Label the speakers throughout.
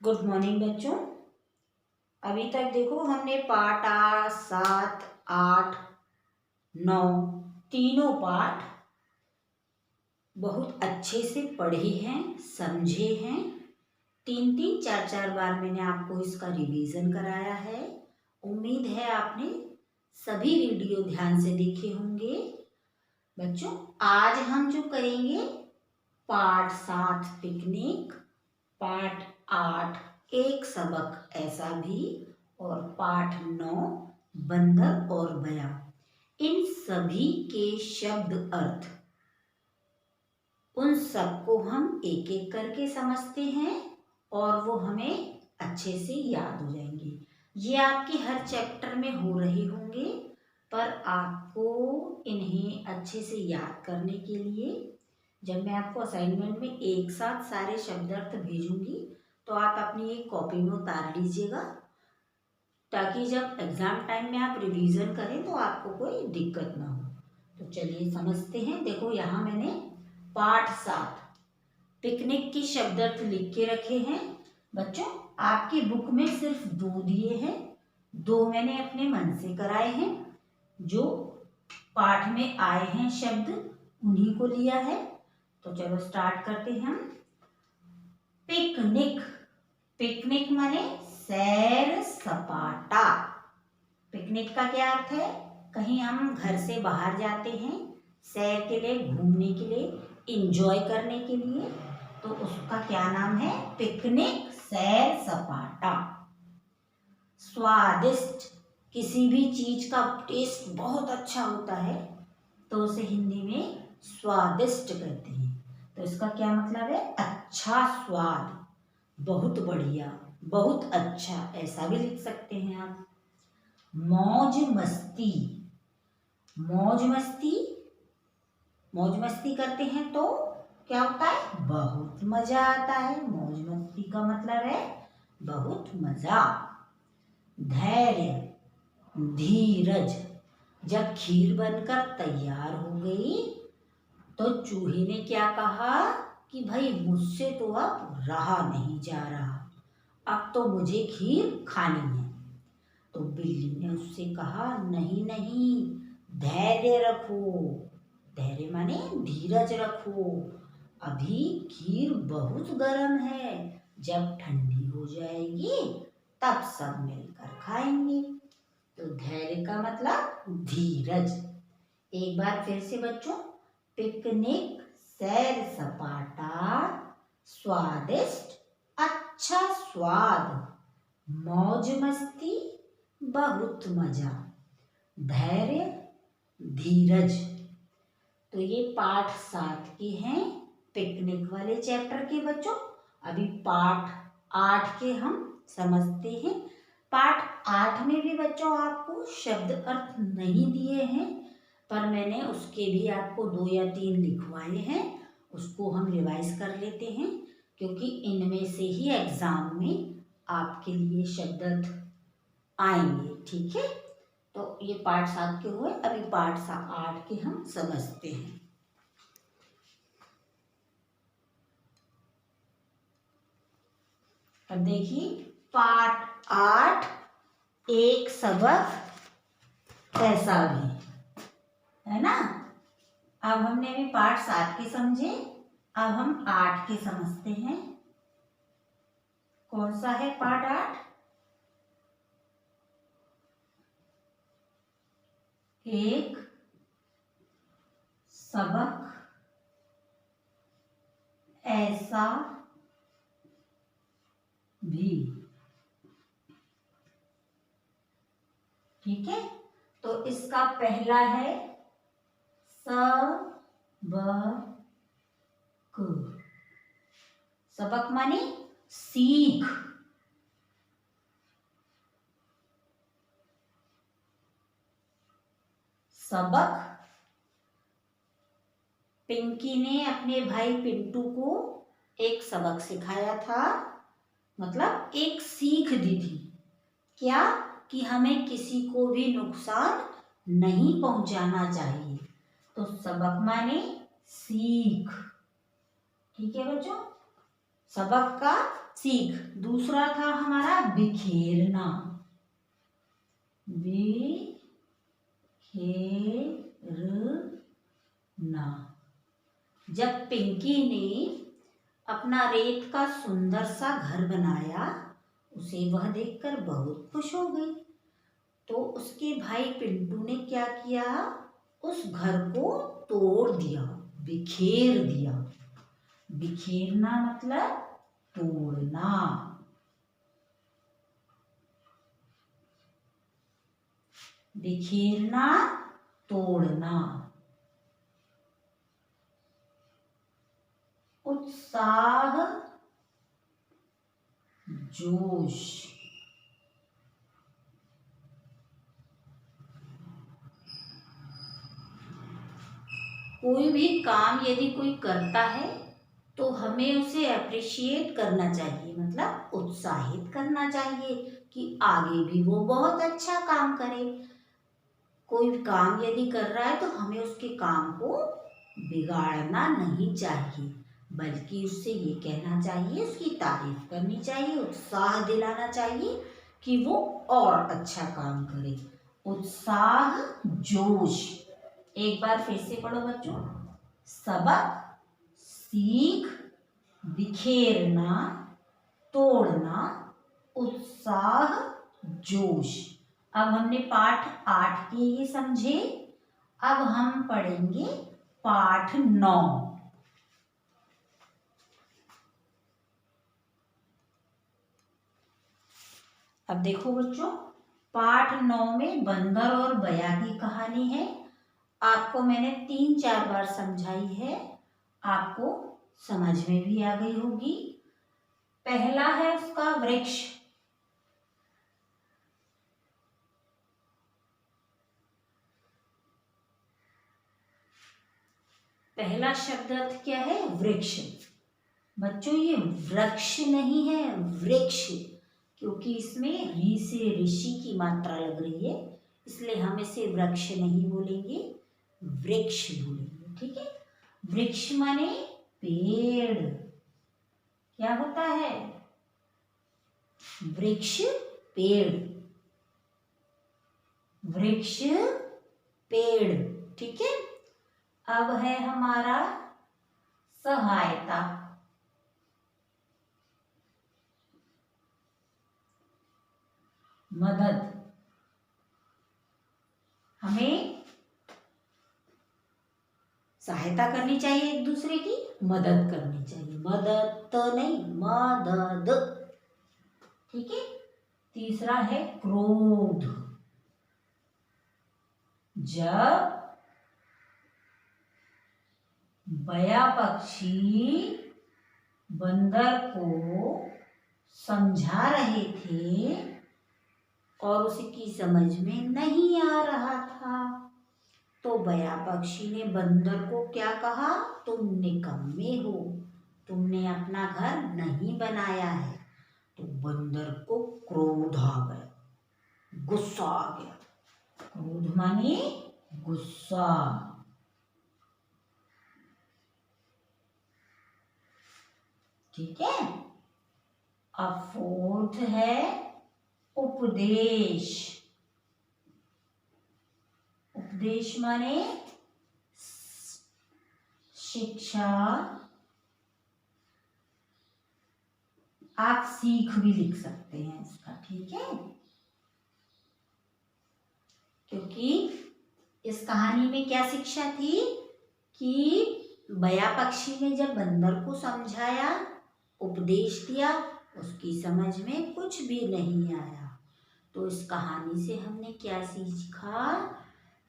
Speaker 1: Good morning बच्चों। अभी तक देखो हमने पाठ 8, 7, 8, 9 तीनों पाठ बहुत अच्छे से पढ़े हैं, समझे हैं। 3-3, 4-4 बार मैंने आपको इसका रिवीजन कराया है। उम्मीद है आपने सभी वीडियो ध्यान से देखे होंगे। बच्चों आज हम जो करेंगे पाठ 7 पिकनिक, पाठ 8 एक सबक ऐसा भी और पाठ 9 बंदर और बया, इन सभी के शब्द अर्थ उन सबको हम एक एक करके समझते हैं और वो हमें अच्छे से याद हो जाएंगे। ये आपके हर चैप्टर में हो रहे होंगे, पर आपको इन्हें अच्छे से याद करने के लिए जब मैं आपको असाइनमेंट में एक साथ सारे शब्द अर्थ भेजूंगी तो आप अपनी एक कॉपी में उतार लीजिएगा, ताकि जब एग्जाम टाइम में आप रिवीजन करें तो आपको कोई दिक्कत ना हो। तो चलिए समझते हैं। देखो यहाँ मैंने पाठ 7 पिकनिक के शब्द अर्थ लिख के रखे हैं। बच्चों आपकी बुक में सिर्फ 2 दिए हैं, 2 मैंने अपने मन से कराए हैं। जो पाठ में आए हैं शब्द उन्हीं को लिया है। तो चलो स्टार्ट करते हैं हम। पिकनिक, पिकनिक माने सैर सपाटा। पिकनिक का क्या अर्थ है? कहीं हम घर से बाहर जाते हैं सैर के लिए, घूमने के लिए, इंजॉय करने के लिए, तो उसका क्या नाम है? पिकनिक, सैर सपाटा। स्वादिष्ट, किसी भी चीज का टेस्ट बहुत अच्छा होता है तो उसे हिंदी में स्वादिष्ट कहते हैं। तो इसका क्या मतलब है? अच्छा स्वाद, बहुत बढ़िया, बहुत अच्छा, ऐसा भी लिख सकते हैं आप। मौज मस्ती, मौज मस्ती, मौज मस्ती करते हैं तो क्या होता है? बहुत मजा आता है। मौज मस्ती का मतलब है बहुत मजा। धैर्य, धीरज, जब खीर बनकर तैयार हो गई तो चूहे ने क्या कहा कि भाई मुझसे तो अब रहा नहीं जा रहा, अब तो मुझे खीर खानी है। तो बिल्ली ने उससे कहा नहीं नहीं, धैर्य रखो। धैर्य माने धीरज रखो, अभी खीर बहुत गर्म है, जब ठंडी हो जाएगी तब सब मिलकर खाएंगे। तो धैर्य का मतलब धीरज। एक बार फिर से बच्चों, पिकनिक, सैर सपाटा, स्वादिष्ट, अच्छा स्वाद, मौज मस्ती, बहुत मजा, धैर्य, धीरज। तो ये पाठ 7 के हैं पिकनिक वाले चैप्टर के बच्चों। अभी पाठ 8 के हम समझते हैं। पाठ 8 में भी बच्चों आपको शब्द अर्थ नहीं दिए हैं, पर मैंने उसके भी आपको 2 या 3 लिखवाए हैं। उसको हम रिवाइज कर लेते हैं, क्योंकि इनमें से ही एग्जाम में आपके लिए शब्द अर्थ आएंगे। ठीक है, तो ये पाठ 7 के हुए। अभी पाठ 8 के हम समझते हैं। अब देखिए पाठ 8 एक सबक ऐसा भी है ना। अब हमने अभी पाठ 7 के समझे, अब हम 8 के समझते हैं। कौन सा है पाठ 8? एक सबक ऐसा भी। ठीक है, तो इसका पहला है सबक। सबक माने सीख। सबक, पिंकी ने अपने भाई पिंटू को एक सबक सिखाया था, मतलब एक सीख दी थी। क्या? कि हमें किसी को भी नुकसान नहीं पहुंचाना चाहिए। तो सबक माने सीख। ठीक है बच्चों, सबक का सीख। दूसरा था हमारा बिखेरना, बिखेरना। जब पिंकी ने अपना रेत का सुंदर सा घर बनाया, उसे वह देखकर बहुत खुश हो गई। तो उसके भाई पिंटू ने क्या किया, उस घर को तोड़ दिया, बिखेर दिया। बिखेरना मतलब तोड़ना। बिखेरना, तोड़ना। उत्साह, जोश। कोई भी काम यदि कोई करता है तो हमें उसे अप्रिशिएट करना चाहिए, मतलब उत्साहित करना चाहिए कि आगे भी वो बहुत अच्छा काम करे। कोई काम यदि कर रहा है तो हमें उसके काम को बिगाड़ना नहीं चाहिए, बल्कि उससे ये कहना चाहिए, उसकी तारीफ करनी चाहिए, उत्साह दिलाना चाहिए कि वो और अच्छा काम करे। उत्साह, जोश। एक बार फिर से पढ़ो बच्चों। सबक, सीख, बिखेरना, तोड़ना, उत्साह, जोश। अब हमने पाठ 8 के ये समझे। अब हम पढ़ेंगे पाठ 9। अब देखो बच्चों, पाठ 9 में बंदर और बया की कहानी है। आपको मैंने 3-4 बार समझाई है, आपको समझ में भी आ गई होगी। पहला है उसका वृक्ष। पहला शब्द अर्थ क्या है, वृक्ष। बच्चों ये वृक्ष नहीं है, वृक्ष, क्योंकि इसमें री से ऋषि की मात्रा लग रही है, इसलिए हम इसे वृक्ष नहीं बोलेंगे, वृक्ष बोलेंगे। ठीक है। वृक्ष माने पेड़। क्या होता है, वृक्ष पेड़, वृक्ष पेड़। ठीक है। अब है हमारा सहायता। मदद। हमें सहायता करनी चाहिए, एक दूसरे की मदद करनी चाहिए। मदद तो नहीं, मदद। ठीक है। तीसरा है क्रोध। जब बया पक्षी बंदर को समझा रहे थे और उसकी समझ में नहीं आ रहा था, तो बया पक्षी ने बंदर को क्या कहा, तुम निकम्मे हो, तुमने अपना घर नहीं बनाया है। तो बंदर को क्रोध आ गया, गुस्सा आ गया। क्रोध माने गुस्सा। ठीक है। अब फोर्थ है उपदेश। उपदेश माने शिक्षा। आप सीख भी लिख सकते हैं इसका। ठीक है। क्योंकि इस कहानी में क्या शिक्षा थी कि बया पक्षी ने जब बंदर को समझाया, उपदेश दिया, उसकी समझ में कुछ भी नहीं आया। तो इस कहानी से हमने क्या सीखा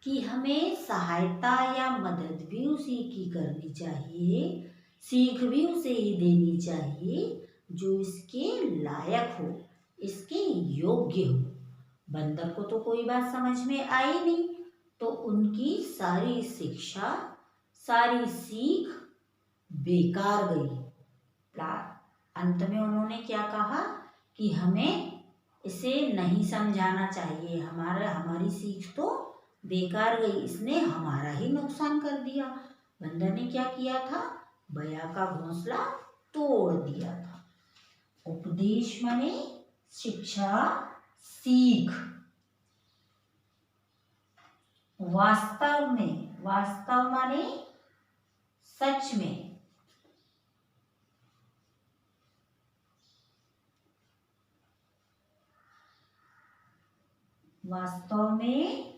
Speaker 1: कि हमें सहायता या मदद भी उसी की करनी चाहिए, सीख भी उसे ही देनी चाहिए जो इसके लायक हो, इसके योग्य हो। बंदर को तो कोई बात समझ में आई नहीं, तो उनकी सारी शिक्षा, सारी सीख बेकार गई। अंत में उन्होंने क्या कहा कि हमें इसे नहीं समझाना चाहिए, हमारी सीख तो बेकार गई, इसने हमारा ही नुकसान कर दिया। बंदर ने क्या किया था, बया का घोंसला तोड़ दिया था। उपदेश माने शिक्षा, सीख। वास्तव में, वास्तव माने सच में। वास्तव में,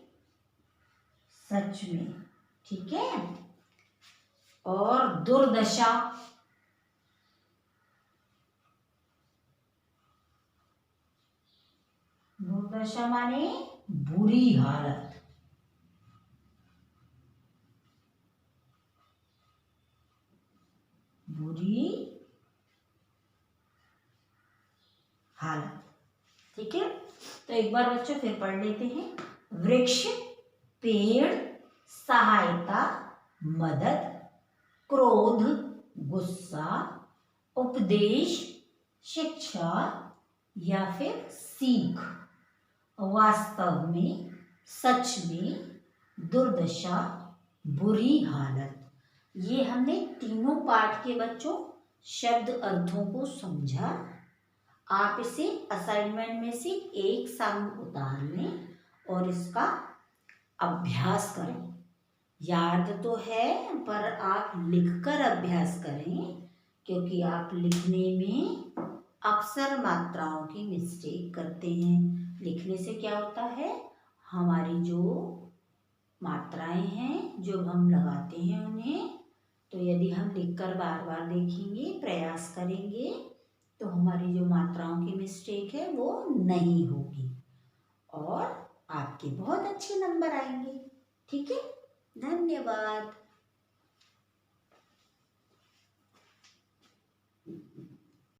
Speaker 1: सच में, ठीक है। और दुर्दशा, दुर्दशा माने बुरी हालत। बुरी हालत, ठीक है। तो एक बार बच्चों फिर पढ़ लेते हैं। वृक्ष, पेड़, सहायता, मदद, क्रोध, गुस्सा, उपदेश, शिक्षा या फिर सीख, वास्तव में, सच में, दुर्दशा, बुरी हालत। ये हमने तीनों पाठ के बच्चों शब्द अर्थों को समझा। आप इसे असाइनमेंट में से एक सॉन्ग उतार लें और इसका अभ्यास करें। याद तो है पर आप लिखकर अभ्यास करें, क्योंकि आप लिखने में अक्सर मात्राओं की मिस्टेक करते हैं। लिखने से क्या होता है, हमारी जो मात्राएं हैं जो हम लगाते हैं उन्हें, तो यदि हम लिखकर बार बार देखेंगे, प्रयास करेंगे, तो हमारी जो मात्राओं की मिस्टेक है वो नहीं होगी और आपके बहुत अच्छे नंबर आएंगे। ठीक है, धन्यवाद।